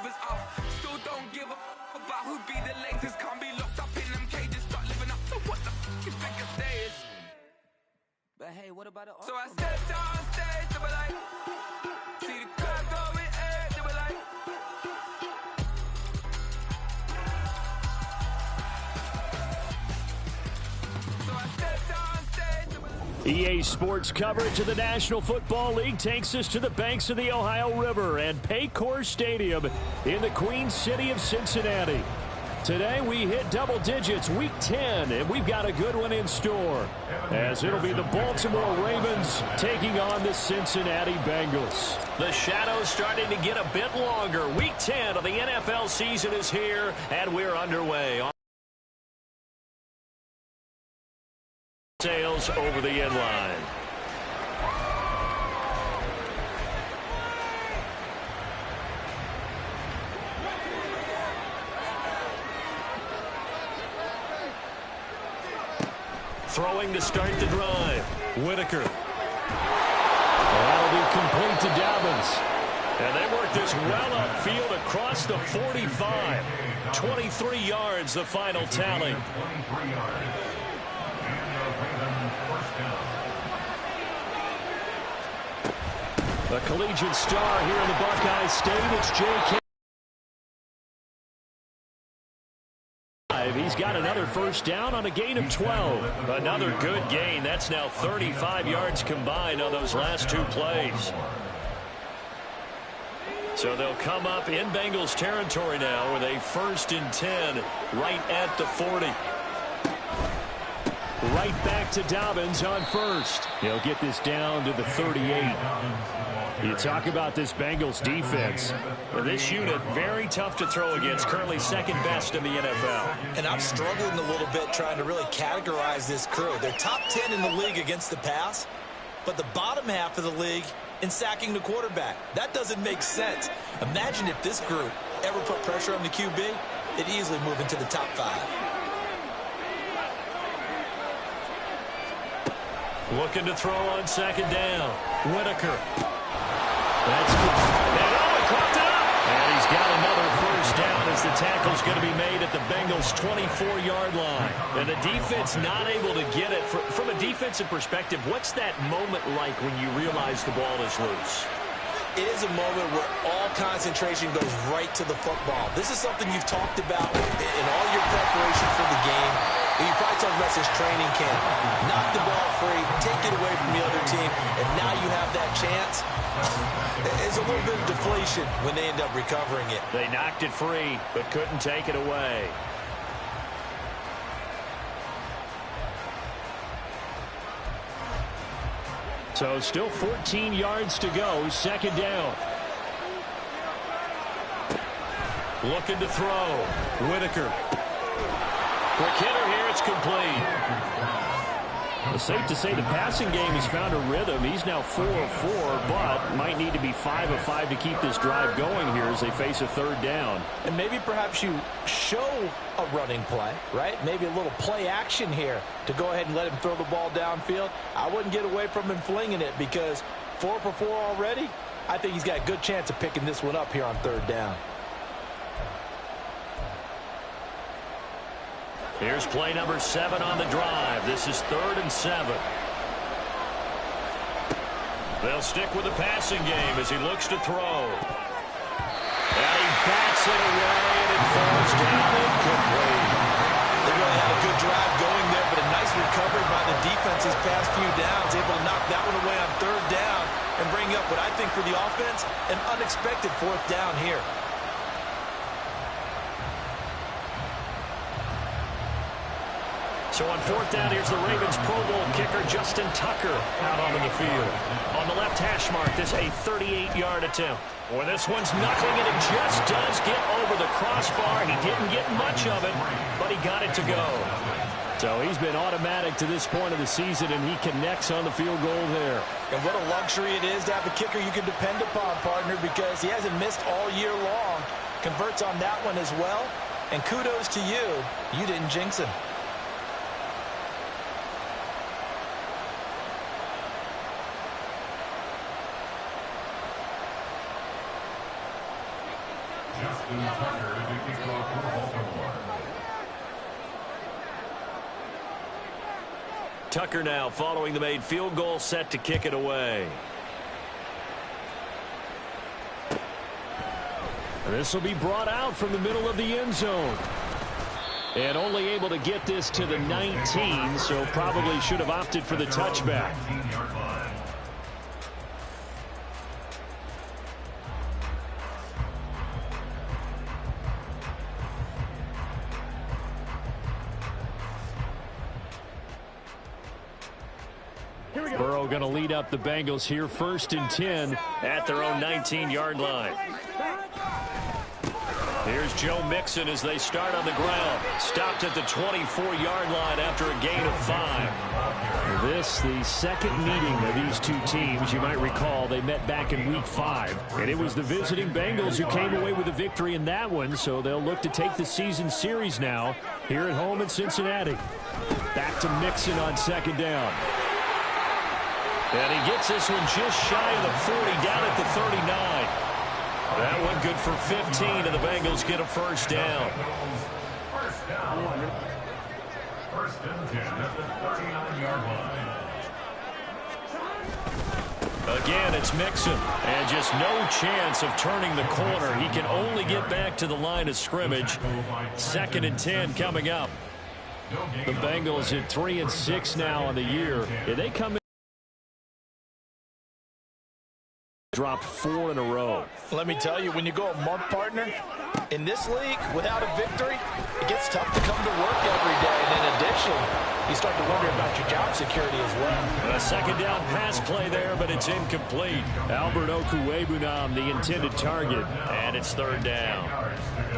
favors. Still don't give a about who be the latest. Can't be locked up in them cages. Start living up to what the f*** is bigger status. But hey, what about it? So I stepped on stage, they were like, see the crowd going, they were like. So I stepped on stage, they were like. EA Sports coverage of the National Football League takes us to the banks of the Ohio River and Paycor Stadium in the Queen City of Cincinnati. Today we hit double digits, week 10, and we've got a good one in store, as it'll be the Baltimore Ravens taking on the Cincinnati Bengals. The shadows starting to get a bit longer. Week 10 of the NFL season is here, and we're underway. Sails over the end line. Throwing to start the drive. Whitaker. That'll be complete to Dobbins. And they work this well upfield across the 45. 23 yards, the final tally. A collegiate star here in the Buckeye State. It's J.K. He's got another first down on a gain of 12. Another good gain. That's now 35 yards combined on those last two plays. So they'll come up in Bengals territory now with a 1st and 10 right at the 40. Right back to Dobbins on first. He'll get this down to the 38. You talk about this Bengals defense. This unit, very tough to throw against, currently second best in the NFL. And I'm struggling a little bit trying to really categorize this crew. They're top 10 in the league against the pass, but the bottom half of the league in sacking the quarterback. That doesn't make sense. Imagine if this group ever put pressure on the QB, it'd easily move into the top 5. Looking to throw on second down. Whitaker. That's good. And caught it up. And he's got another first down as the tackle's going to be made at the Bengals' 24-yard line. And the defense not able to get it. From a defensive perspective, what's that moment like when you realize the ball is loose? It is a moment where all concentration goes right to the football. This is something you've talked about in all your preparation for the game. You probably talked about this training camp. Knock the ball free, take it away from the other team, and now you have that chance. It's a little bit of deflation when they end up recovering it. They knocked it free, but couldn't take it away. So still 14 yards to go, second down. Looking to throw. Whitaker. Quick hitter here, it's complete. It's safe to say the passing game has found a rhythm. He's now 4 of 4, but might need to be 5 of 5 to keep this drive going here as they face a third down. And maybe perhaps you show a running play, right? Maybe a little play action here to go ahead and let him throw the ball downfield. I wouldn't get away from him flinging it because 4 for 4 already. I think he's got a good chance of picking this one up here on third down. Here's play number 7 on the drive. This is 3rd and 7. They'll stick with the passing game as he looks to throw. And he bats it away, and it falls down incomplete. They really had a good drive going there, but a nice recovery by the defense his past few downs, able to knock that one away on third down and bring up what I think for the offense, an unexpected 4th down here. So on 4th down, here's the Ravens Pro Bowl kicker, Justin Tucker, out onto the field. On the left hash mark, this a 38-yard attempt. Well, this one's knuckling, and it just does get over the crossbar. He didn't get much of it, but he got it to go. So he's been automatic to this point of the season, and he connects on the field goal there. And what a luxury it is to have a kicker you can depend upon, partner, because he hasn't missed all year long. Converts on that one as well. And kudos to you. You didn't jinx him. Tucker now following the made field goal, set to kick it away. This will be brought out from the middle of the end zone. And only able to get this to the 19, so probably should have opted for the touchback. Burrow going to lead up the Bengals here, 1st and 10 at their own 19-yard line. Here's Joe Mixon as they start on the ground. Stopped at the 24-yard line after a gain of 5. This, the second meeting of these two teams. You might recall they met back in Week 5. And it was the visiting Bengals who came away with a victory in that one, so they'll look to take the season series now here at home in Cincinnati. Back to Mixon on 2nd down. And he gets this one just shy of the 40, down at the 39. That one good for 15, and the Bengals get a 1st down. First and 10 at the 39-yard line. Again, it's Mixon, and just no chance of turning the corner. He can only get back to the line of scrimmage. 2nd and 10 coming up. The Bengals at 3-6 now on the year. They come in. Dropped 4 in a row. Let me tell you, when you go a month partner in this league without a victory, it gets tough to come to work every day. And in addition, you start to wonder about your job security as well. A 2nd down pass play there, but it's incomplete. Albert Okwuegbunam, the intended target, and it's 3rd down.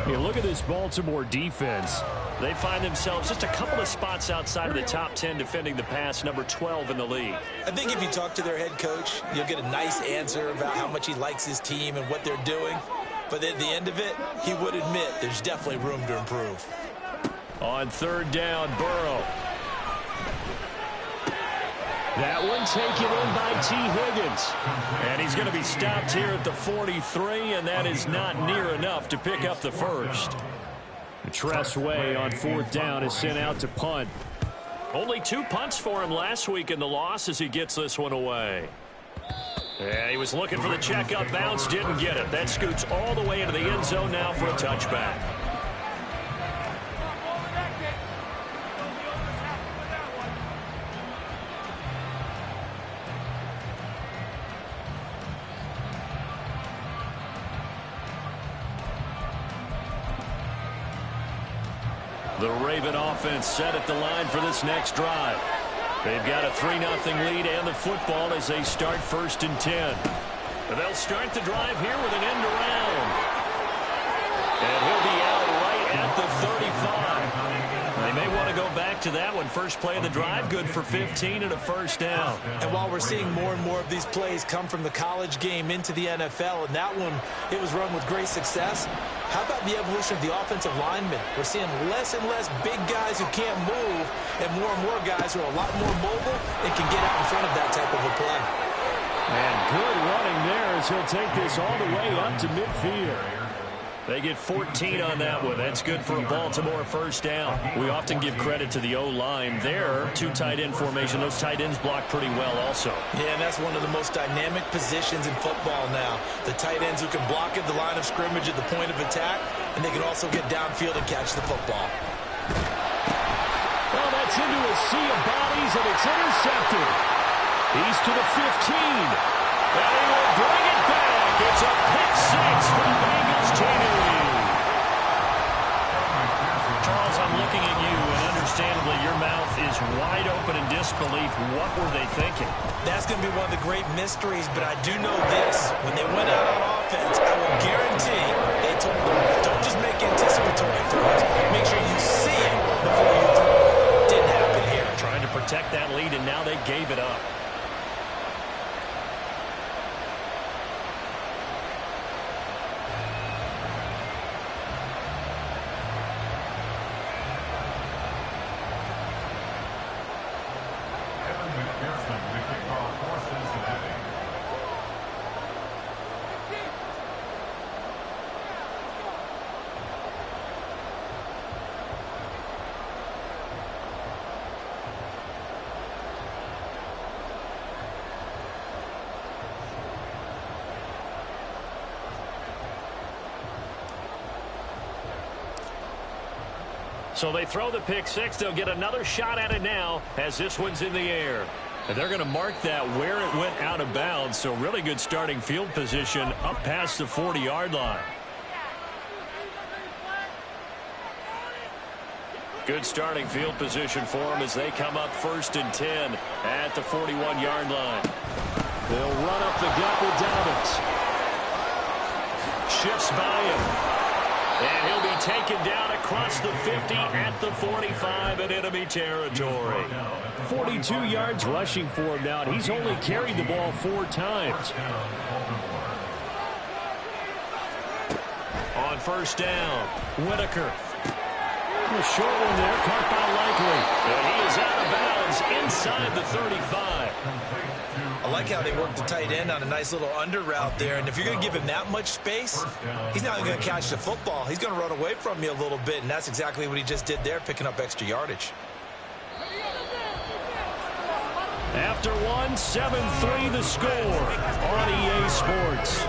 Hey, look at this Baltimore defense. They find themselves just a couple of spots outside of the top 10 defending the pass, number 12 in the league. I think if you talk to their head coach, you'll get a nice answer about how much he likes his team and what they're doing. But at the end of it, he would admit there's definitely room to improve. On 3rd down, Burrow. That one taken in by T. Higgins. And he's going to be stopped here at the 43, and that is not near enough to pick up the 1st. Tress Way on 4th down is sent out to punt. Only 2 punts for him last week in the loss as he gets this one away. Yeah, he was looking for the checkup bounce, didn't get it. That scoots all the way into the end zone now for a touchback. The Raven offense set at the line for this next drive. They've got a 3-0 lead and the football as they start 1st and 10. And they'll start the drive here with an end around. And he'll be out right at the 35. They may want to go back to that one. First play of the drive, good for 15 and a 1st down. And while we're seeing more and more of these plays come from the college game into the NFL, and that one, it was run with great success, how about the evolution of the offensive linemen? We're seeing less and less big guys who can't move and more guys who are a lot more mobile and can get out in front of that type of a play. And good running there as he'll take this all the way up to midfield. They get 14 on that one. That's good for a Baltimore 1st down. We often give credit to the O-line there. 2 tight end formation. Those tight ends block pretty well also. Yeah, and that's one of the most dynamic positions in football now. The tight ends who can block at the line of scrimmage at the point of attack, and they can also get downfield and catch the football. Well, that's into a sea of bodies, and it's intercepted. He's to the 15. And he will bring it back. It's a pick 6 for the Bengals team. Charles, I'm looking at you, and understandably your mouth is wide open in disbelief. What were they thinking? That's going to be one of the great mysteries, but I do know this. When they went out on offense, I will guarantee they told them, don't just make anticipatory throws. Make sure you see it before you throw it. Didn't happen here. Trying to protect that lead, and now they gave it up. So they throw the pick six. They'll get another shot at it now as this one's in the air. And they're going to mark that where it went out of bounds. So really good starting field position up past the 40-yard line. Good starting field position for them as they come up 1st and 10 at the 41-yard line. They'll run up the gut with Dobbins. Shifts by him. And he'll be taken down across the 50 at the 45 in enemy territory. 42 yards rushing for him now. He's only carried the ball 4 times. On 1st down, Whitaker. A short one there, caught by Likely. And he is out of bounds inside the 35. I like how they work the tight end on a nice little under route there. And if you're going to give him that much space, he's not going to catch the football. He's going to run away from you a little bit, and that's exactly what he just did there, picking up extra yardage. After one, 7-3 the score on EA Sports.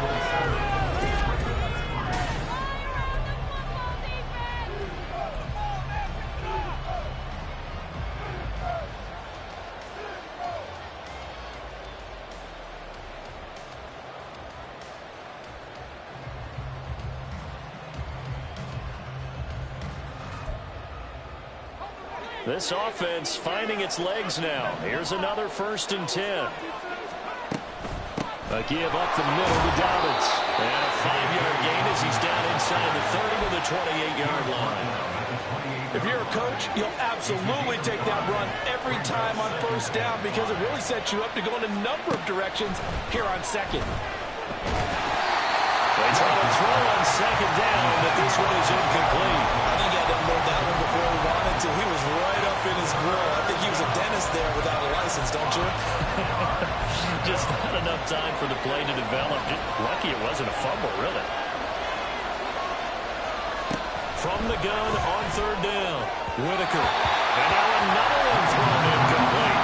This offense finding its legs now. Here's another 1st and 10. A give up the middle to Dobbins. And a 5-yard gain as he's down inside the 30 to the 28-yard line. If you're a coach, you'll absolutely take that run every time on 1st down because it really sets you up to go in a number of directions here on 2nd. They try to throw on 2nd down, but this one is incomplete. I think he had to load that one before he wanted to. He was right up in his grill. I think he was a dentist there without a license, don't you? Just not enough time for the play to develop. Just lucky it wasn't a fumble, really. From the gun on 3rd down, Whitaker. And now another one thrown incomplete.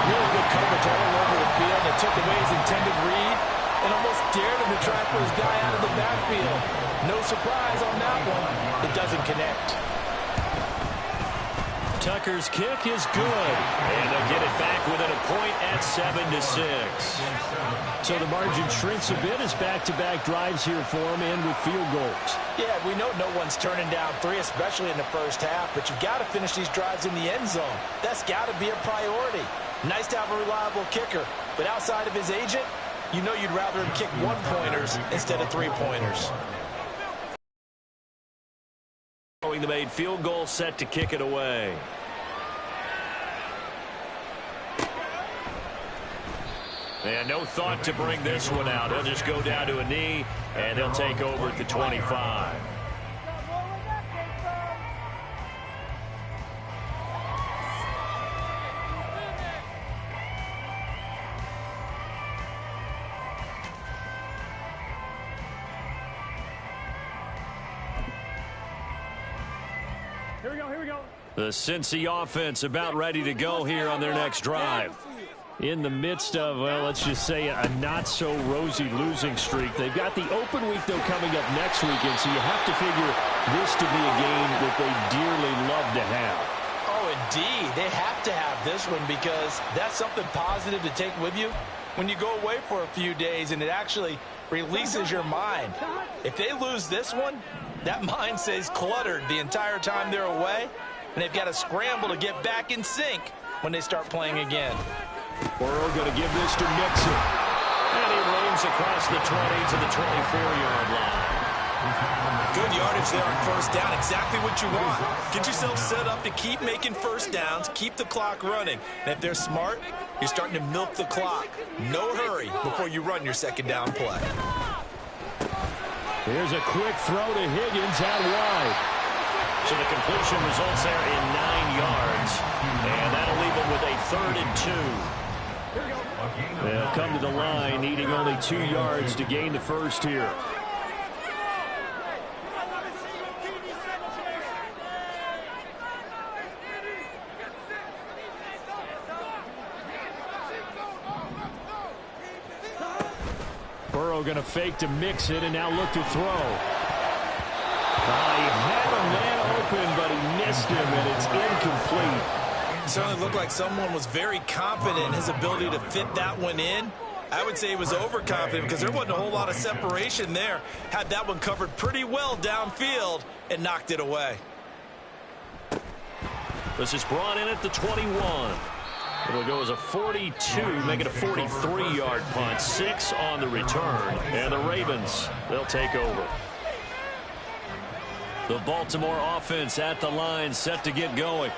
Really good coverage all over the field. They took away his intended read and almost dared him to try for his guy out of the backfield. No surprise on that one. It doesn't connect. Tucker's kick is good. And they'll get it back within a point at 7-6. So the margin shrinks a bit as back-to-back drives here for him and with field goals. Yeah, we know no one's turning down 3, especially in the 1st half, but you've got to finish these drives in the end zone. That's got to be a priority. Nice to have a reliable kicker, but outside of his agent, you know you'd rather him kick 1-pointers instead of 3-pointers. The made field goal set to kick it away. And no thought to bring this one out. He'll just go down to a knee, and they'll take over at the 25. Here we go. The Cincy offense about ready to go here on their next drive. In the midst of, well, let's just say a not-so-rosy losing streak. They've got the open week, though, coming up next weekend, so you have to figure this to be a game that they dearly love to have. Oh, indeed. They have to have this one because that's something positive to take with you when you go away for a few days, and it actually releases your mind. If they lose this one, that mind stays cluttered the entire time they're away, and they've got to scramble to get back in sync when they start playing again. Burrow going to give this to Mixon. And he roams across the 20 to the 24-yard line. Good yardage there on 1st down. Exactly what you want. Get yourself set up to keep making 1st downs, keep the clock running. And if they're smart, you're starting to milk the clock. No hurry before you run your 2nd down play. Here's a quick throw to Higgins out wide. So the completion results there in 9 yards. And that'll leave them with a 3rd and 2. They'll come to the line, needing only 2 yards to gain the first here. Burrow going to fake to Mixon and now look to throw. He had a man open, but he missed him, and it's incomplete. It certainly looked like someone was very confident in his ability to fit that one in. I would say he was overconfident because there wasn't a whole lot of separation there. Had that one covered pretty well downfield and knocked it away. This is brought in at the 21. It'll go as a 42, make it a 43-yard punt. 6 on the return. And the Ravens, they'll take over. The Baltimore offense at the line, set to get going.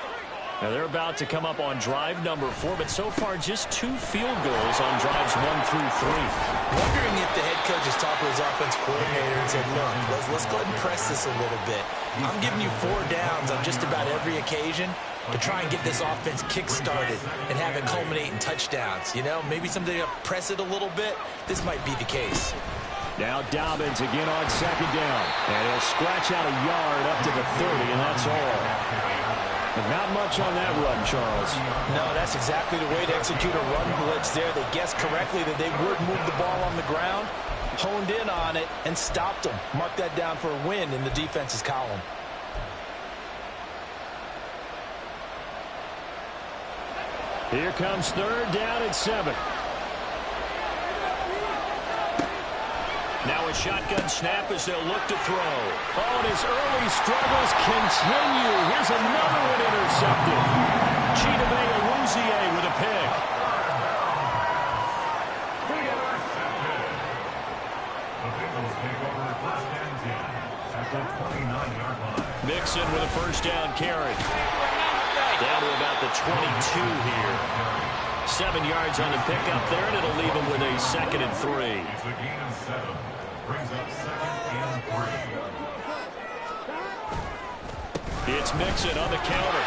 Now they're about to come up on drive number 4, but so far just 2 field goals on drives 1 through 3. Wondering if the head coach has talked to his offense coordinator and said, look, let's go ahead and press this a little bit. I'm giving you 4 downs on just about every occasion to try and get this offense kick-started and have it culminate in touchdowns. You know, maybe someday to press it a little bit. This might be the case. Now Dobbins again on second down. And he'll scratch out a yard up to the 30, and that's all. And not much on that run, Charles. No, that's exactly the way to execute a run blitz there. They guessed correctly that they would move the ball on the ground, honed in on it, and stopped them. Mark that down for a win in the defense's column. Here comes third down at 7. Now a shotgun snap as they'll look to throw. Oh, and his early struggles continue. Here's another one intercepted. Chidobe Awuzie with a pick. The Bengals take over first and 10 at the 29-yard line. Mixon with a first down carry. Down to about the 22 here. 7 yards on the pickup there, and it'll leave him with a 2nd and 3. It's a gain of 7. Brings up 2nd and 3. It's Mixon on the counter.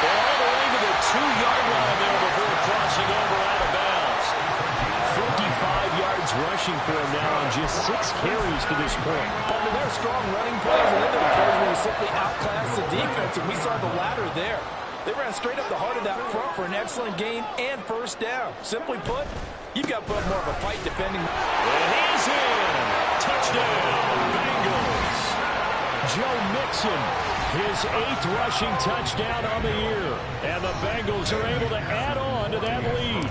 All the way to the 2-yard line there before crossing over out of bounds. 55 yards rushing for him now on just 6 carries to this point. But they're strong running plays, and then there were plays where you simply outclassed the defense, and we saw the latter there. They ran straight up the heart of that front for an excellent gain and first down. Simply put, you've got to put up more of a fight defending. And he's in. Touchdown, Bengals. Joe Mixon, his 8th rushing touchdown on the year. And the Bengals are able to add on to that lead.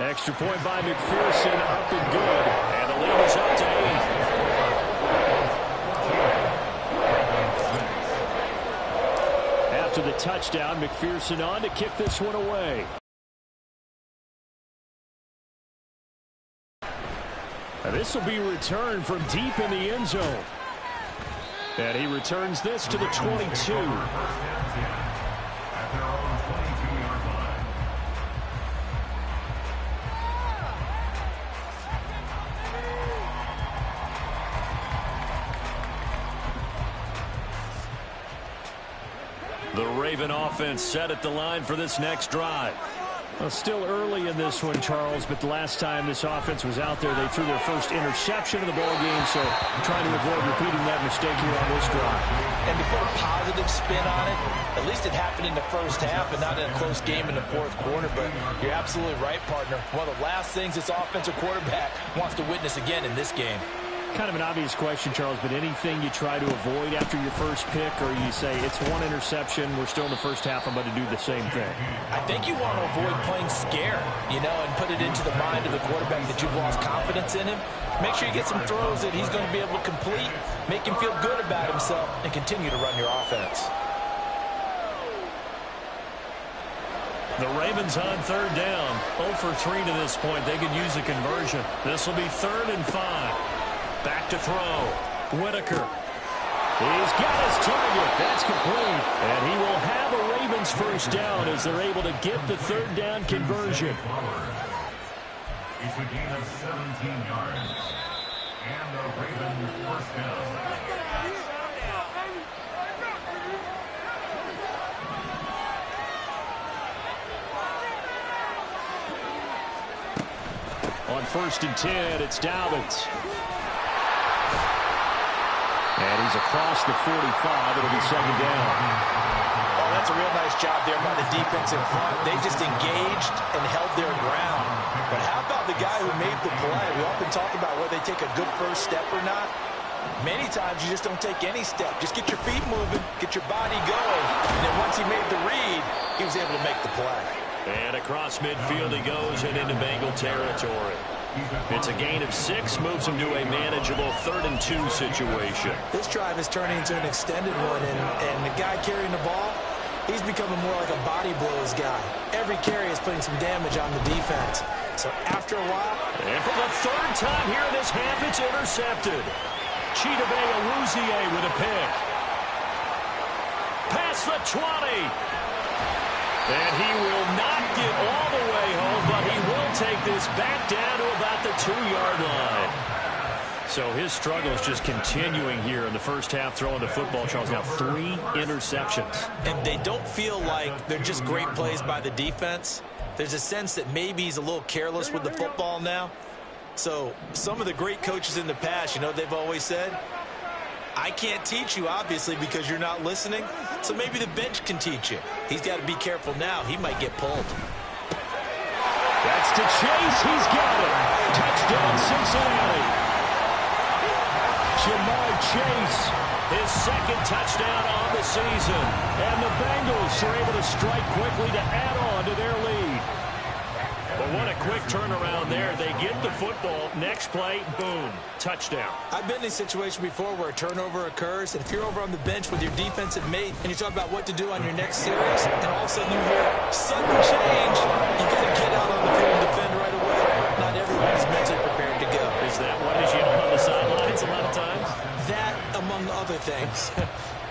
Extra point by McPherson, up and good. And the lead is up to 8. After the touchdown, McPherson on to kick this one away. And this will be returned from deep in the end zone. And he returns this to the 22. At their own 22-yard line. The Raven offense set at the line for this next drive. Well, still early in this one, Charles, but the last time this offense was out there, they threw their first interception of the ball game, so I'm trying to avoid repeating that mistake here on this drive. And to put a positive spin on it, at least it happened in the first half and not in a close game in the fourth quarter, but you're absolutely right, partner. One of the last things this offensive quarterback wants to witness again in this game. Kind of an obvious question, Charles, but anything you try to avoid after your first pick, or you say it's one interception, we're still in the first half, I'm going to do the same thing? I think you want to avoid playing scared, you know, and put it into the mind of the quarterback that you've lost confidence in him. Make sure you get some throws that he's going to be able to complete, make him feel good about himself, and continue to run your offense. The Ravens on third down. 0 for 3 to this point. They could use a conversion. This will be 3rd and 5. Back to throw. Whitaker. He's got his target. That's complete. And he will have a Ravens first down as they're able to get the 3rd down conversion. It's a gain of 17 yards. And the Ravens first down. On 1st and 10, it's Dobbins. And he's across the 45. It'll be 2nd down. Oh, That's a real nice job there by the defense in front. They just engaged and held their ground. But how about the guy who made the play? We often talk about whether they take a good first step or not. Many times you just don't take any step. Just get your feet moving, get your body going. And then once he made the read, he was able to make the play. And across midfield he goes and into Bengal territory. It's a gain of 6, moves him to a manageable 3rd and 2 situation. This drive is turning into an extended one, and the guy carrying the ball, he's becoming more like a body blows guy. Every carry is putting some damage on the defense. So after a while... And for the 3rd time here in this half, it's intercepted. Chidobe Awuzie with a pick. Past the 20. And he will not get all the way home, but he will take this back down to about the 2-yard line. So his struggle is just continuing here in the first half, throwing the football. Charles, now 3 interceptions. And they don't feel like they're just great plays by the defense. There's a sense that maybe he's a little careless with the football now. So some of the great coaches in the past, you know, they've always said, I can't teach you, obviously, because you're not listening. So maybe the bench can teach you. He's got to be careful now. He might get pulled. That's to Chase. He's got it. Touchdown, Cincinnati. Jamar Chase, his 2nd touchdown on the season. And the Bengals are able to strike quickly to add on to their lead. But what a quick turnaround there. They get the football. Next play, boom, touchdown. I've been in a situation before where a turnover occurs, and if you're over on the bench with your defensive mate and you talk about what to do on your next series, and all of a sudden you hear sudden change, you got to get out on the field and defend right away. Not everyone is mentally prepared to go. Is that what is you on the sidelines a lot of times? That, among other things.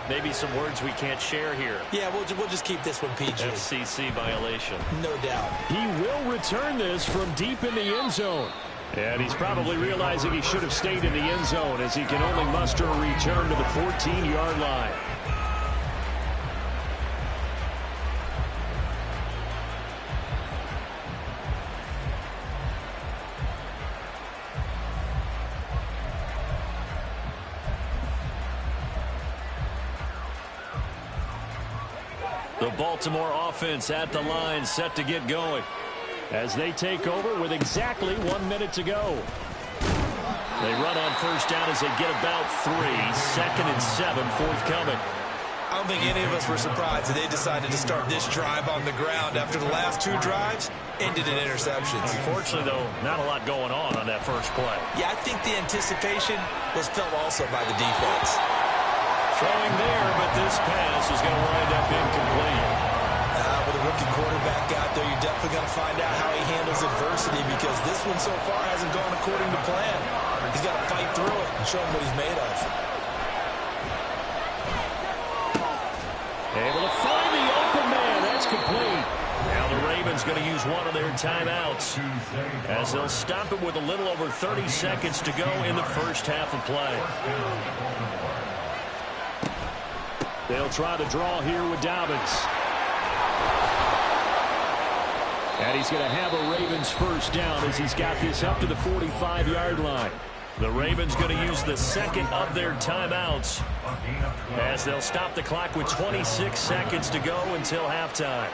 Maybe some words we can't share here. Yeah, we'll just keep this one PG. FCC violation. No doubt. He will return this from deep in the end zone. And he's probably realizing he should have stayed in the end zone as he can only muster a return to the 14-yard line. The Baltimore offense at the line, set to get going as they take over with exactly 1 minute to go. They run on first down as they get about 3. 2nd and 7 forthcoming. I don't think any of us were surprised that they decided to start this drive on the ground after the last 2 drives ended in interceptions. Unfortunately, though, not a lot going on that first play. Yeah, I think the anticipation was felt also by the defense. Throwing there, but this pass is going to wind up incomplete. With a rookie quarterback out there, you're definitely going to find out how he handles adversity, because this one so far hasn't gone according to plan. He's got to fight through it and show him what he's made of. Able to find the open man. That's complete. Now the Ravens going to use one of their timeouts as they'll stop it with a little over 30 seconds to go in the first half of play. They'll try to draw here with Dobbins. And he's going to have a Ravens first down as he's got this up to the 45-yard line. The Ravens going to use the 2nd of their timeouts as they'll stop the clock with 26 seconds to go until halftime.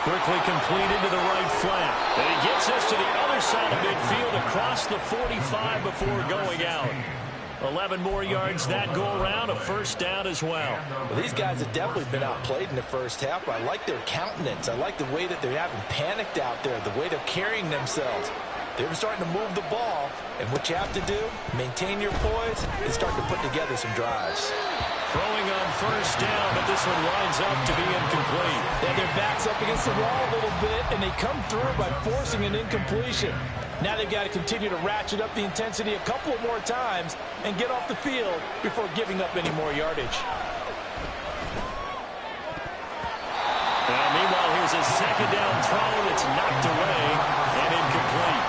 Quickly completed to the right flat. And he gets us to the other side of midfield across the 45 before going out. 11 more yards that go around, a first down as well. Well, these guys have definitely been outplayed in the first half, but I like their countenance. I like the way that they haven't panicked out there, the way they're carrying themselves. They're starting to move the ball, and what you have to do, maintain your poise and start to put together some drives. Throwing on first down, but this one winds up to be incomplete. Then their back's up against the wall a little bit, and they come through by forcing an incompletion. Now they've got to continue to ratchet up the intensity a couple of more times and get off the field before giving up any more yardage. Meanwhile, here's a 2nd down throw that's knocked away and incomplete.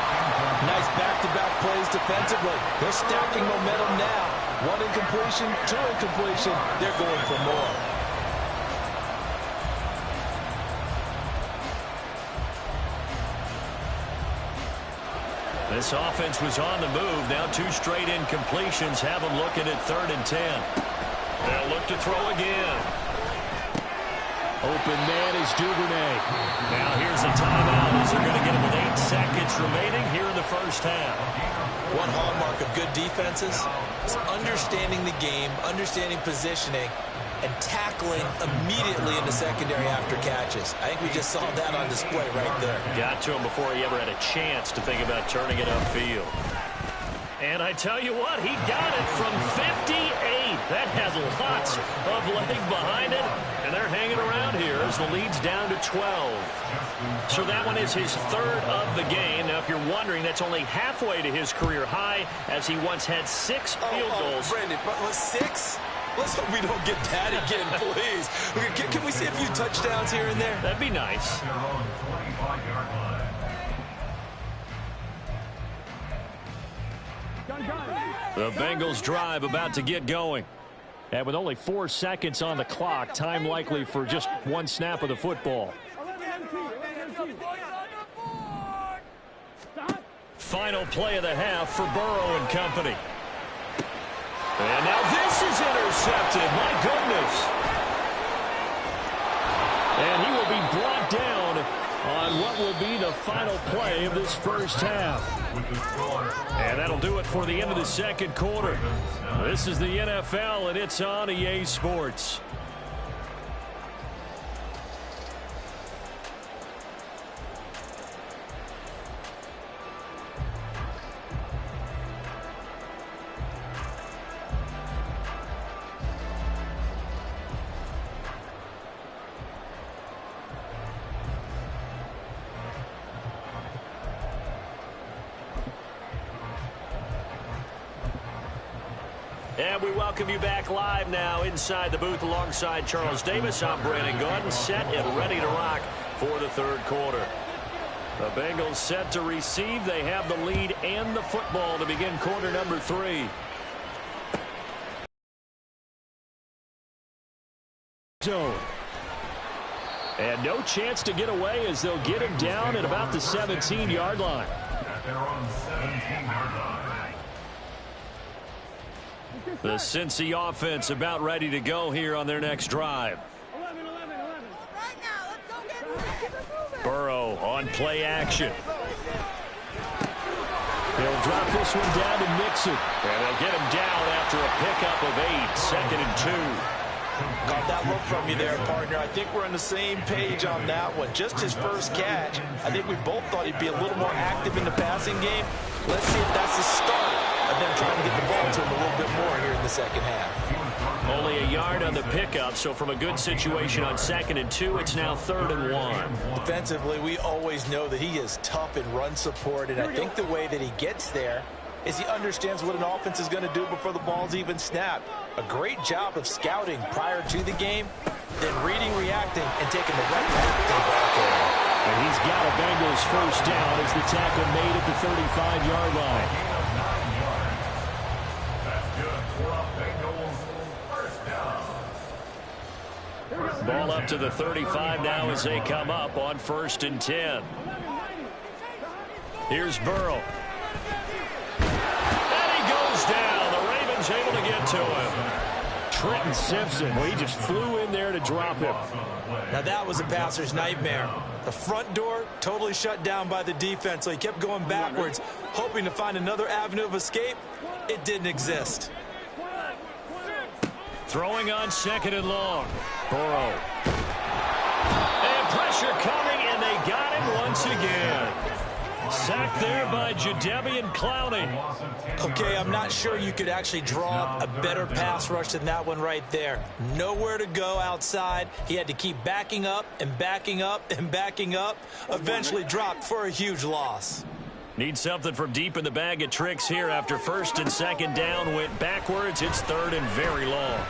Nice back-to-back plays defensively. They're stacking momentum now. 1 incompletion, 2 incompletion. They're going for more. This offense was on the move. Now 2 straight incompletions have them looking at 3rd and 10. They'll look to throw again. Open man is Duvernay. Now here's a timeout as they're going to get him with 8 seconds remaining here in the first half. One hallmark of good defenses is understanding the game, understanding positioning, and tackling immediately in the secondary after catches. I think we just saw that on display right there. Got to him before he ever had a chance to think about turning it upfield. And I tell you what, he got it from 58. That has lots of leg behind it. And they're hanging around here as the lead's down to 12. So that one is his 3rd of the game. Now, if you're wondering, that's only halfway to his career high, as he once had 6 field goals. Brandon, but 6? Let's hope we don't get that again, please. Can we see a few touchdowns here and there? That'd be nice. Their own 25-yard line. The Bengals drive about to get going. And with only 4 seconds on the clock, time likely for just 1 snap of the football. Final play of the half for Burrow and company. And now this is intercepted. My goodness. And he will be brought down on what will be the final play of this first half. And that'll do it for the end of the second quarter. This is the NFL, and it's on EA Sports. And we welcome you back live now inside the booth alongside Charles Davis. I'm Brandon Gordon, set and ready to rock for the 3rd quarter. The Bengals set to receive. They have the lead and the football to begin quarter number 3. Zone. And no chance to get away as they'll get him down at about the 17-yard line. At their own 17-yard line. The Cincy offense about ready to go here on their next drive. Burrow on play action. They'll drop this one down to Mixon. And they'll get him down after a pickup of 8, 2nd and 2. Got that look from you there, partner. I think we're on the same page on that one. Just his first catch. I think we both thought he'd be a little more active in the passing game. Let's see if that's the start of them trying to get the ball to him a little bit more here in the second half. Only a yard on the pickup, so from a good situation on 2nd and 2, it's now 3rd and 1. Defensively, we always know that he is tough in run support, and I think the way that he gets there is he understands what an offense is going to do before the ball's even snapped. A great job of scouting prior to the game, then reading, reacting, and taking the right path to the ball carrier. And he's got a Bengals first down as the tackle made at the 35-yard line. That's good for a Bengals first down. Ball up to the 35 now as they come up on 1st and 10. Here's Burrow. And he goes down. The Ravens able to get to him. Trenton Simpson, well, he just flew in there to drop him. Now that was a passer's nightmare. The front door totally shut down by the defense, so he kept going backwards, hoping to find another avenue of escape. It didn't exist. Throwing on 2nd and long. Burrow. And pressure coming, and they got him once again. Sacked there by Jadeveon Clowney. Okay, I'm not sure you could actually draw a better pass rush than that one right there. Nowhere to go outside. He had to keep backing up and backing up and backing up. Eventually dropped for a huge loss. Need something from deep in the bag of tricks here after 1st and 2nd down. Went backwards. It's 3rd and very long.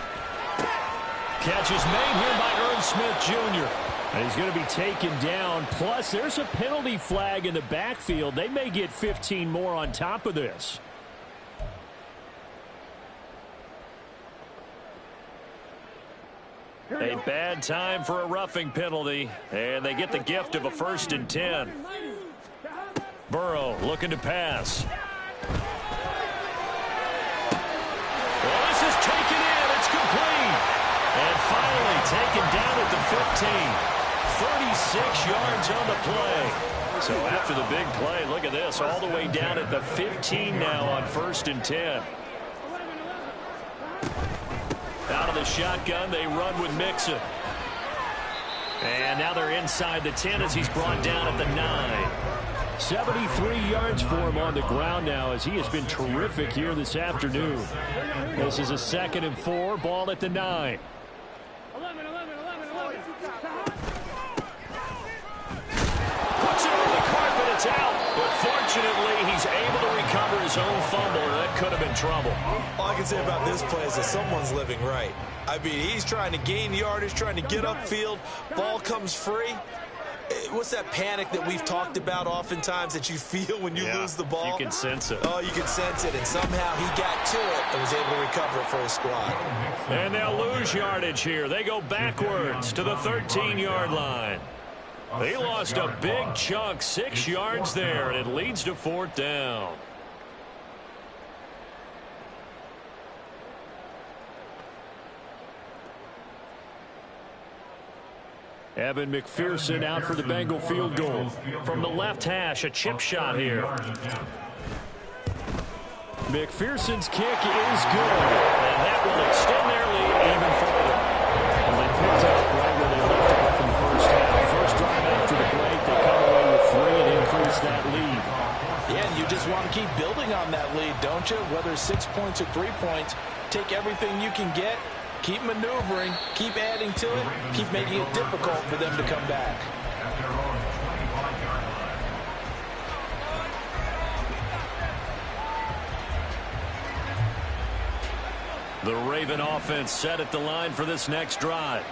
Catch is made here by Irv Smith Jr. And he's going to be taken down. Plus, there's a penalty flag in the backfield. They may get 15 more on top of this. A bad time for a roughing penalty. And they get the gift of a 1st and 10. Burrow looking to pass. Well, this is taken in. It's complete. And finally taken down at the 15. 36 yards on the play. So after the big play, look at this, all the way down at the 15 now on 1st and 10. Out of the shotgun, they run with Mixon. And now they're inside the 10 as he's brought down at the 9. 73 yards for him on the ground now as he has been terrific here this afternoon. This is a 2nd and 4, ball at the 9. It's out, but fortunately he's able to recover his own fumble, and that could have been trouble. All I can say about this play is that someone's living right. I mean, he's trying to gain yardage, trying to get upfield. Ball comes free. What's that panic that we've talked about oftentimes that you feel when you lose the ball? You can sense it. Oh, you can sense it, and somehow he got to it and was able to recover it for his squad. And they'll lose yardage here. They go backwards to the 13-yard line. They lost a big chunk, 6 yards there, and it leads to 4th down. Evan McPherson out for the Bengal field goal. From the left hash, a chip shot here. McPherson's kick is good, and that will extend their lead even further. And they picked up right where they left off in the first half. First drive after the break, they come away with 3 and increase that lead. Yeah, and you just want to keep building on that lead, don't you? Whether 6 points or 3 points, take everything you can get, keep maneuvering, keep adding to it, keep making it difficult for them to come back. The Raven offense set at the line for this next drive.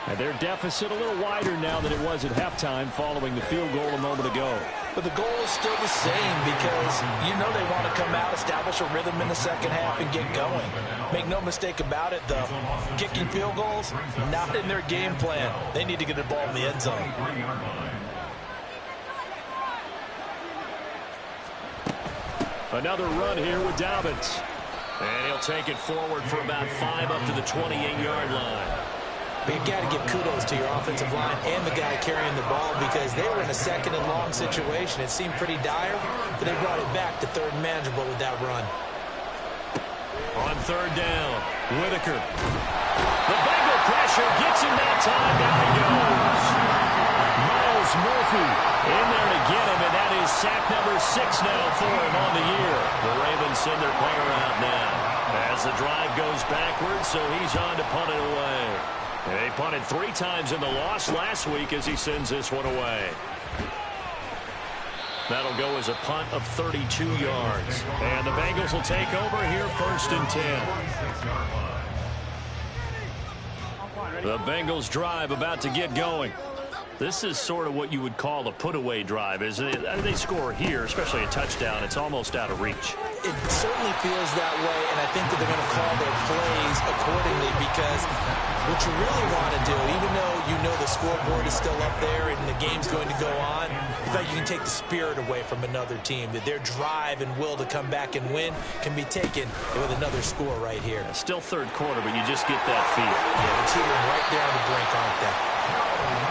And their deficit a little wider now than it was at halftime following the field goal a moment ago. But the goal is still the same because you know they want to come out, establish a rhythm in the second half, and get going. Make no mistake about it, though. Kicking field goals, not in their game plan. They need to get the ball in the end zone. Another run here with Dobbins. And he'll take it forward for about 5 up to the 28-yard line. But you've got to give kudos to your offensive line and the guy carrying the ball because they were in a 2nd and long situation. It seemed pretty dire, but they brought it back to 3rd and manageable with that run. On 3rd down, Whitaker. The Bengal pressure gets him that time. Down he goes. Miles Murphy in there to get him, and that is sack number 6 now for him on the year. The Ravens send their player out now as the drive goes backwards, so he's on to punt it away. They punted 3 times in the loss last week as he sends this one away. That'll go as a punt of 32 yards. And the Bengals will take over here 1st and 10. The Bengals drive about to get going. This is sort of what you would call a put-away drive, isn't it? I mean, they score here, especially a touchdown. It's almost out of reach. It certainly feels that way, and I think that they're going to call their plays accordingly because what you really want to do, even though you know the scoreboard is still up there and the game's going to go on, in fact, you can take the spirit away from another team, that their drive and will to come back and win can be taken with another score right here. Still 3rd quarter, but you just get that feel. Yeah, they're teetering right there on the brink, aren't they?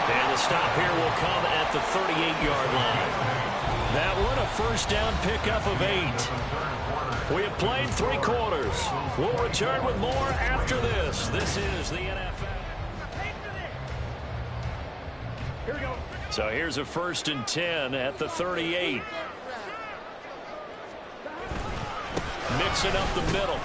And the stop here will come at the 38-yard line. That one a 1st down pickup of 8. We have played 3 quarters. We'll return with more after this. This is the NFL. Here we go. So here's a 1st and 10 at the 38. Mixing up the middle.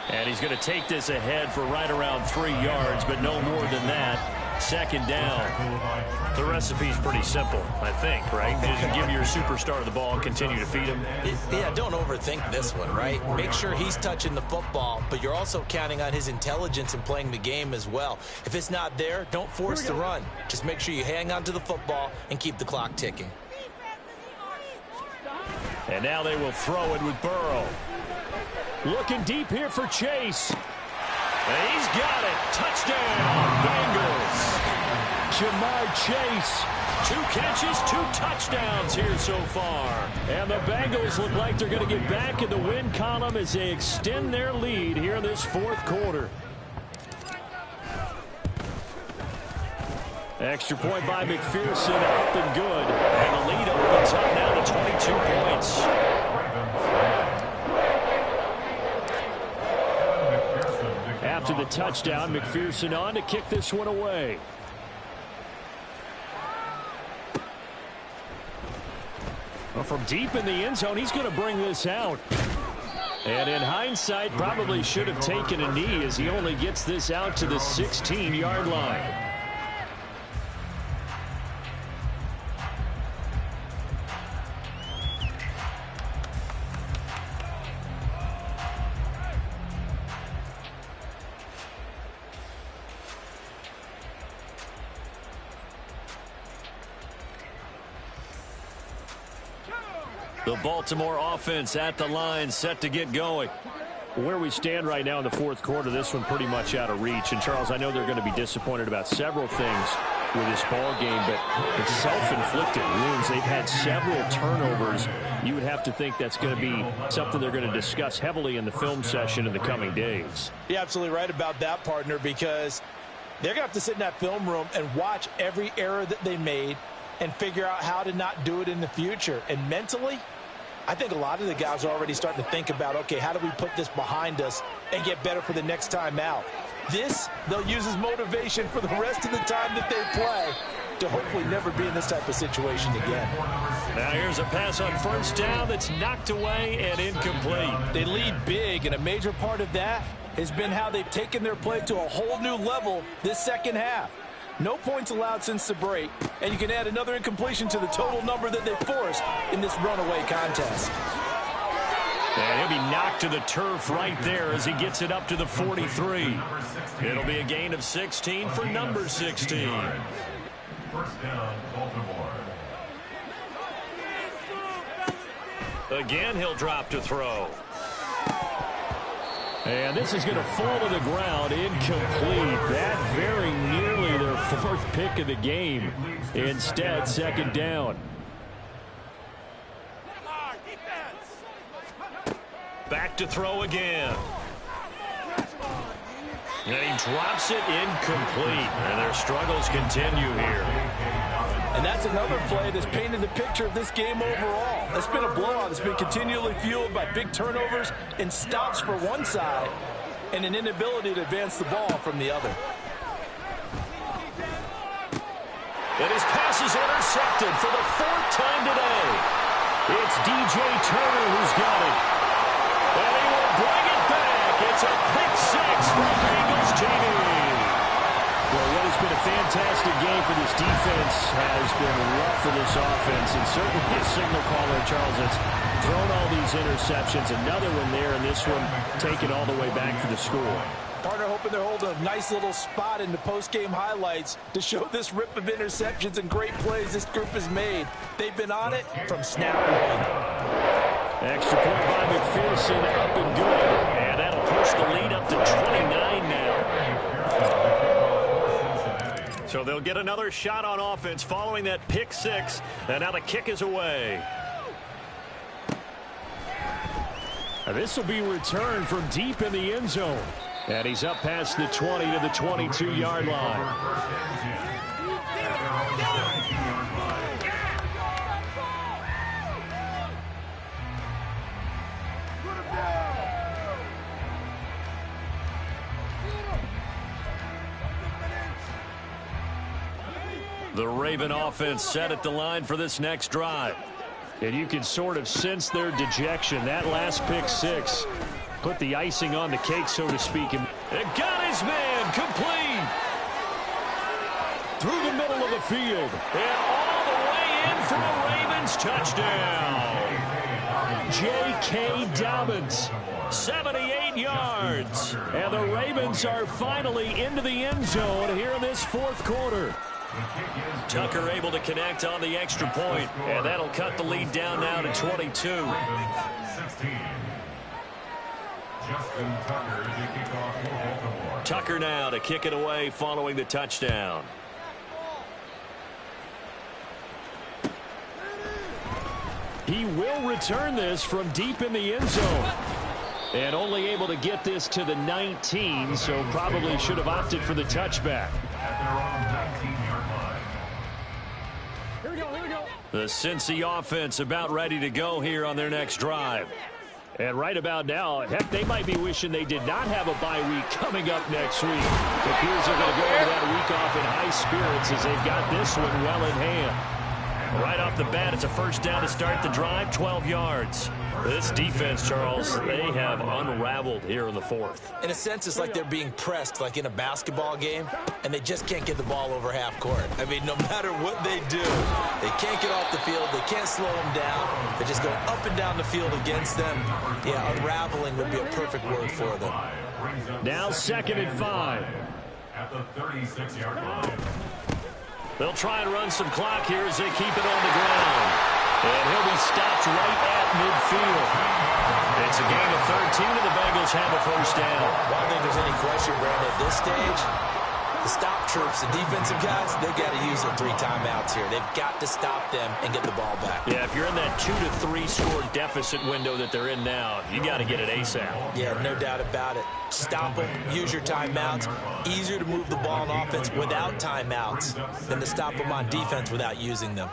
And he's going to take this ahead for right around 3 yards, but no more than that. 2nd down. The recipe's pretty simple, I think, right? Just give your superstar the ball and continue to feed him. Yeah, don't overthink this one, right? Make sure he's touching the football, but you're also counting on his intelligence in playing the game as well. If it's not there, don't force the run. Just make sure you hang on to the football and keep the clock ticking. And now they will throw it with Burrow. Looking deep here for Chase. And he's got it. Touchdown, Bengals. Jamar Chase. 2 catches, 2 touchdowns here so far. And the Bengals look like they're going to get back in the win column as they extend their lead here in this 4th quarter. Extra point by McPherson, up and good. And the lead opens up now to 22 points. After the touchdown, McPherson on to kick this one away. Well, from deep in the end zone, he's going to bring this out. And in hindsight, probably should have taken a knee as he only gets this out to the 16-yard line. The Baltimore offense at the line, set to get going. Where we stand right now in the 4th quarter, this one pretty much out of reach. And, Charles, I know they're going to be disappointed about several things with this ball game, but it's self-inflicted wounds. They've had several turnovers. You would have to think that's going to be something they're going to discuss heavily in the film session in the coming days. You're absolutely right about that, partner, because they're going to have to sit in that film room and watch every error that they made and figure out how to not do it in the future. And mentally, I think a lot of the guys are already starting to think about, okay, how do we put this behind us and get better for the next time out? This, they'll use as motivation for the rest of the time that they play to hopefully never be in this type of situation again. Now here's a pass on 1st down that's knocked away and incomplete. They lead big, and a major part of that has been how they've taken their play to a whole new level this 2nd half. No points allowed since the break, and you can add another incompletion to the total number that they forced in this runaway contest. And he'll be knocked to the turf right there as he gets it up to the 43. It'll be a gain of 16 for number 16. 1st down, Baltimore. Again, he'll drop to throw. And this is going to fall to the ground, incomplete. That very nearly their 4th pick of the game. Instead, 2nd down. Back to throw again. And he drops it incomplete. And their struggles continue here. And that's another play that's painted the picture of this game overall. It's been a blowout. It's been continually fueled by big turnovers and stops for one side and an inability to advance the ball from the other. And his pass is intercepted for the 4th time today. It's DJ Turner who's got it. And he will bring it back. It's a pick 6 for Bengals TV. Well, what has been a fantastic game for this defense has been rough for this offense, and certainly a signal caller, Charles, that's thrown all these interceptions. Another one there, and this one taken all the way back for the score. Partner hoping they're holding a nice little spot in the post-game highlights to show this rip of interceptions and great plays this group has made. They've been on it from snap one. Extra point by McPherson, up and good. And that'll push the lead up to 29 now. So they'll get another shot on offense following that pick 6. And now the kick is away. This will be returned from deep in the end zone. And he's up past the 20 to the 22-yard line. The Raven offense set at the line for this next drive. And you can sort of sense their dejection. That last pick 6 put the icing on the cake, so to speak. And got his man complete. Through the middle of the field. And all the way in for a Ravens touchdown. J.K. Dobbins, 78 yards. And the Ravens are finally into the end zone here in this 4th quarter. Tucker able to connect on the extra point, and that'll cut the lead down now to 22. 16. Justin Tucker to kick off for Baltimore. Tucker now to kick it away following the touchdown. He will return this from deep in the end zone. And only able to get this to the 19, so probably should have opted for the touchback. At their own 19-yard line. Here we go. The Cincy offense about ready to go here on their next drive. And right about now, heck, they might be wishing they did not have a bye week coming up next week. It appears they're going to go into that week off in high spirits as they've got this one well in hand. Right off the bat, it's a first down to start the drive, 12 yards. This defense, Charles, they have unraveled here in the fourth. In a sense, it's like they're being pressed like in a basketball game, and they just can't get the ball over half court. I mean, no matter what they do, they can't get off the field. They can't slow them down. They're just going up and down the field against them. Yeah, unraveling would be a perfect word for them. Now 2nd and 5. At the 36-yard line. They'll try and run some clock here as they keep it on the ground. And he'll be stopped right at midfield. It's a gain of 13, and the Bengals have a first down. Well, I don't think there's any question, Brandon, at this stage. The stop troops, the defensive guys, they got to use their 3 timeouts here. They've got to stop them and get the ball back. Yeah, if you're in that 2 to 3 score deficit window that they're in now, you got to get it ASAP. Yeah, no doubt about it. Stop them, use your timeouts. Easier to move the ball on offense without timeouts than to stop them on defense without using them.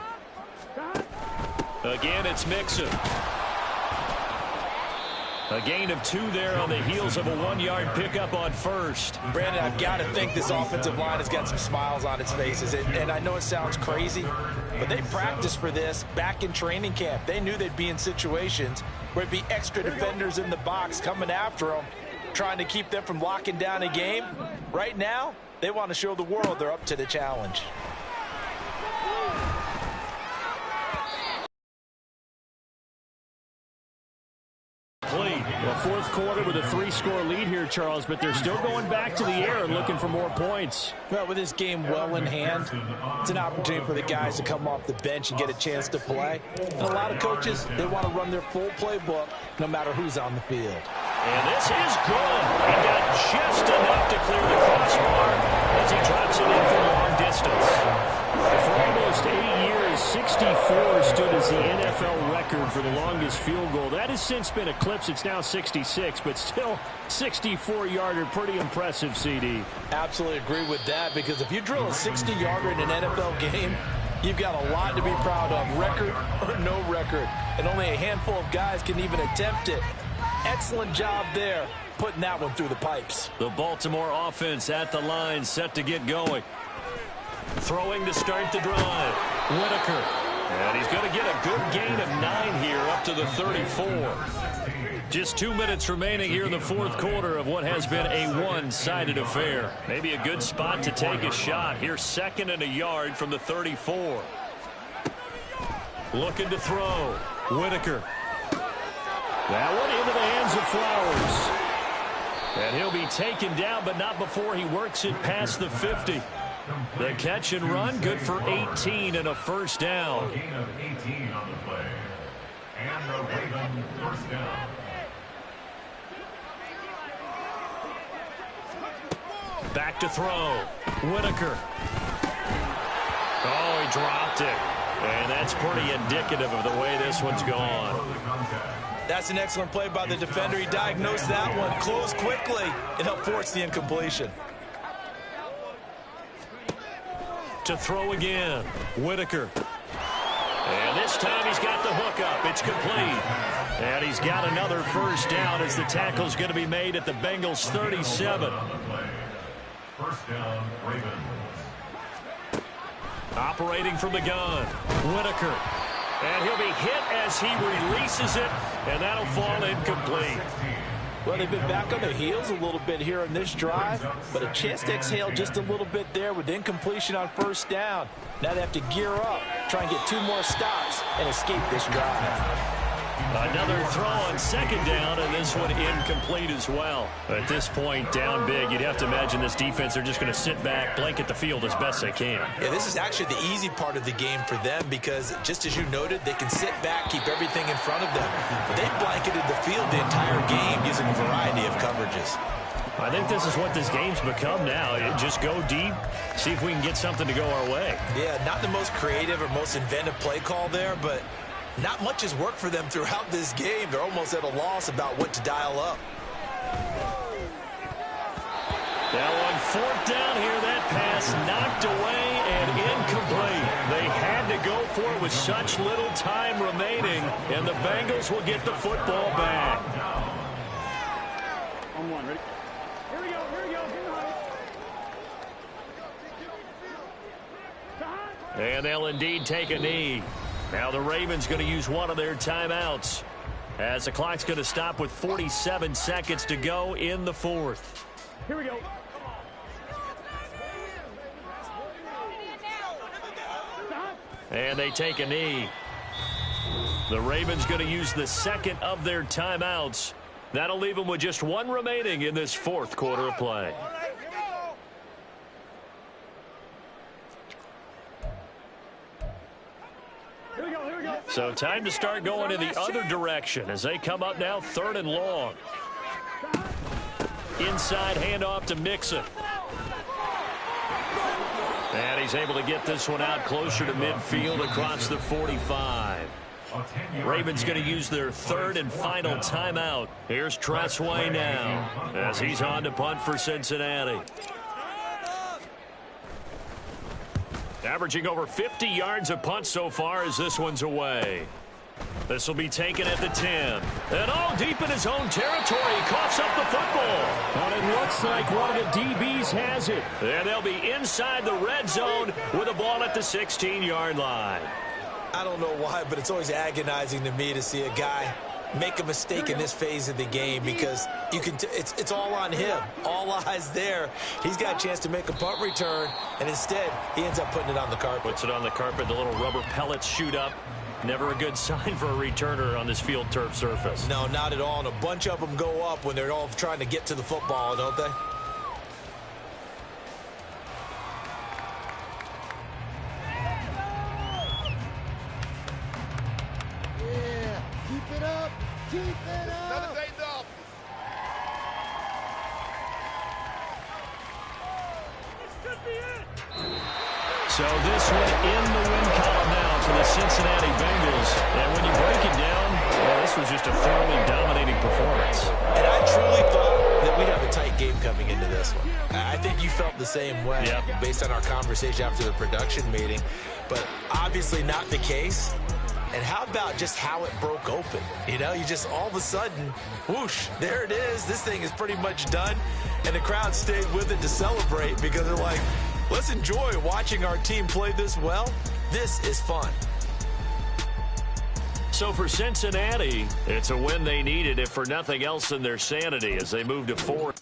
Again, it's Mixon. A gain of 2 there on the heels of a 1-yard pickup on first. Brandon, I've got to think this offensive line has got some smiles on its faces. And I know it sounds crazy, but they practiced for this back in training camp. They knew they'd be in situations where it'd be extra defenders in the box coming after them, trying to keep them from locking down a game. Right now, they want to show the world they're up to the challenge. Well, fourth quarter with a 3-score lead here, Charles, but they're still going back to the air and looking for more points. Well, with this game well in hand, it's an opportunity for the guys to come off the bench and get a chance to play. And a lot of coaches, they want to run their full playbook no matter who's on the field. And this is good. He got just enough to clear the crossbar as he drops it in for long distance. For almost 8 years, 64 stood as the NFL record for the longest field goal. That has since been eclipsed. It's now 66, but still 64-yarder. Pretty impressive, CD. Absolutely agree with that, because if you drill a 60-yarder in an NFL game, you've got a lot to be proud of, record or no record. And only a handful of guys can even attempt it. Excellent job there, putting that one through the pipes. The Baltimore offense at the line, set to get going. Throwing to start the drive. Whitaker. And he's going to get a good gain of 9 here up to the 34. Just 2 minutes remaining here in the fourth quarter of what has been a one-sided affair. Maybe a good spot to take a shot. Here's 2nd and a yard from the 34. Looking to throw. Whitaker. That one into the hands of Flowers. And he'll be taken down, but not before he works it past the 50. The catch and run, good for 18 and a first down. Gain of 18 on the play. And the Raven first down. Back to throw. Whitaker. Oh, he dropped it. And that's pretty indicative of the way this one's gone. That's an excellent play by the defender. He diagnosed that one, closed quickly, and helped force the incompletion. To throw again. Whitaker. And this time he's got the hook up. It's complete. And he's got another first down as the tackle's going to be made at the Bengals 37. First down, Ravens. Operating from the gun. Whitaker. And he'll be hit as he releases it. And that'll fall incomplete. Well, they've been back on their heels a little bit here in this drive, but a chance to exhale just a little bit there with incompletion on first down. Now they have to gear up, try and get 2 more stops, and escape this drive. Another throw on second down, and this one incomplete as well. At this point, down big, you'd have to imagine this defense are just going to sit back, blanket the field as best they can. Yeah, this is actually the easy part of the game for them because, just as you noted, they can sit back, keep everything in front of them. But they blanketed the field the entire game using a variety of coverages. I think this is what this game's become now. Just go deep, see if we can get something to go our way. Yeah, not the most creative or most inventive play call there, but not much has worked for them throughout this game. They're almost at a loss about what to dial up. Now on fourth down here, that pass knocked away and incomplete. They had to go for it with such little time remaining, and the Bengals will get the football back. On one, ready? Here we go, here we go. And they'll indeed take a knee. Now the Ravens going to use one of their timeouts, as the clock's going to stop with 47 seconds to go in the fourth. Here we go. And they take a knee. The Ravens going to use the second of their timeouts. That'll leave them with just one remaining in this fourth quarter of play. So time to start going in the other direction as they come up now, 3rd and long. Inside handoff to Mixon. And he's able to get this one out closer to midfield across the 45. Ravens going to use their 3rd and final timeout. Here's Tressway now as he's on to punt for Cincinnati. Averaging over 50 yards a punt so far as this one's away. This will be taken at the 10. And all deep in his own territory. He coughs up the football. And it looks like one of the DBs has it. And they'll be inside the red zone with a ball at the 16-yard line. I don't know why, but it's always agonizing to me to see a guy make a mistake in this phase of the game, because you can it's all on him. All eyes there. He's got a chance to make a punt return, and instead he ends up putting it on the carpet. Puts it on the carpet. The little rubber pellets shoot up. Never a good sign for a returner on this field turf surface. No, not at all. And a bunch of them go up when they're all trying to get to the football, don't they? Yeah, keep it up. Keep it up. Another day off. This could be it. So this one in the win column now for the Cincinnati Bengals. And when you break it down, well, this was just a thoroughly dominating performance. And I truly thought that we'd have a tight game coming into this one. I think you felt the same way based on our conversation after the production meeting. But obviously not the case. And how about just how it broke open? You know, you just all of a sudden, whoosh, there it is. This thing is pretty much done. And the crowd stayed with it to celebrate because they're like, let's enjoy watching our team play this well. This is fun. So for Cincinnati, it's a win they needed, if for nothing else than their sanity, as they move to 4.